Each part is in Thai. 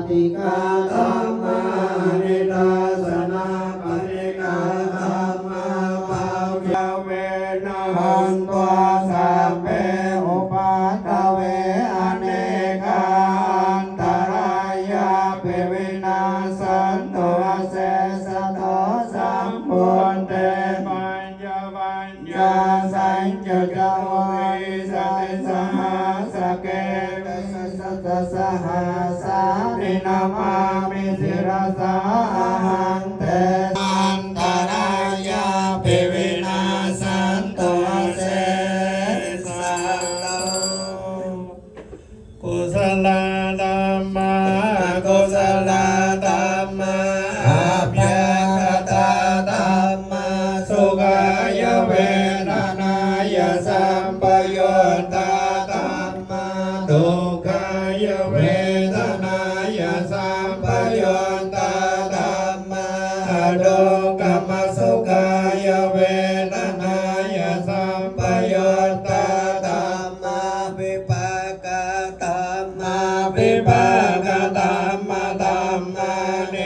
ติกาธัมมานิทัสสนาปฏิกาธัมมาภาเวนะหันตัวสัพเพอุปัฏฐเวอเนกาอันตรายาภิวินาสันตุเสสะโตสัมพุทเตปัญญวัญญาสัญจจโววิสัตสหัสเกสัตสหัสานินามามิสิรสาหันเตอันตรายาภิวินาสันตุเสสะโตกุศลธัมมากุศลธัมมาอาภยคตาธัมมาสุขายเวทนายสัมปยุตตาธัมมาทุกขายเวทนายสัมปยุตตาธัมมาทุกขมสุขายเวทนายสัมปยุตตาธัมมาวิปากธัมมาวิปากธัมมาธัมมาเน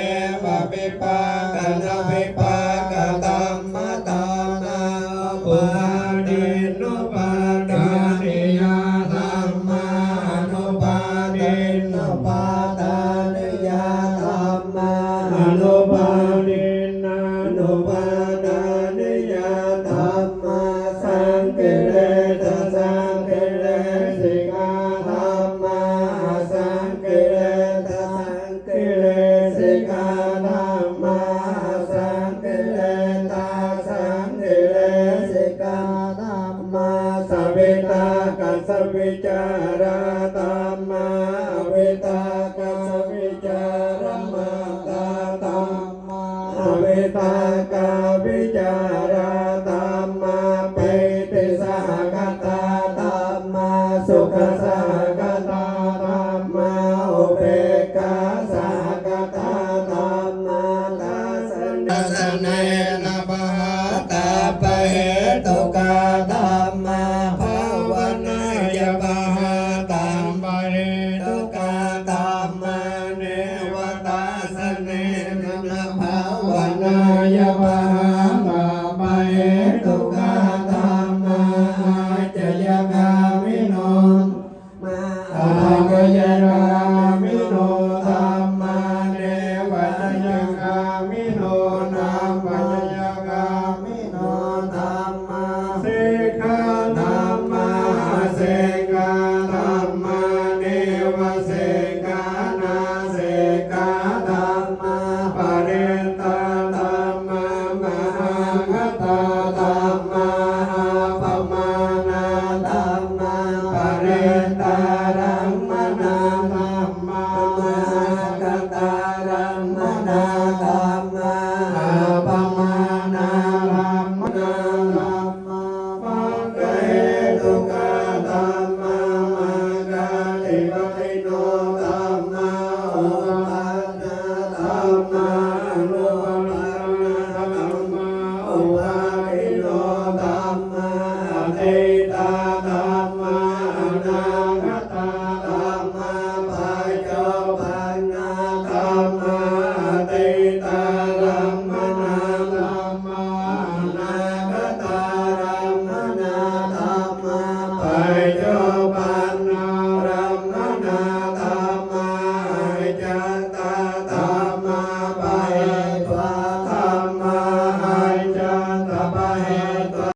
วะวิปากนะวิปากธัมมาธัมมาอุปาทินุปาทานิยาธัมมาอนุปาทินุปาทานิยาธัมมาอนุ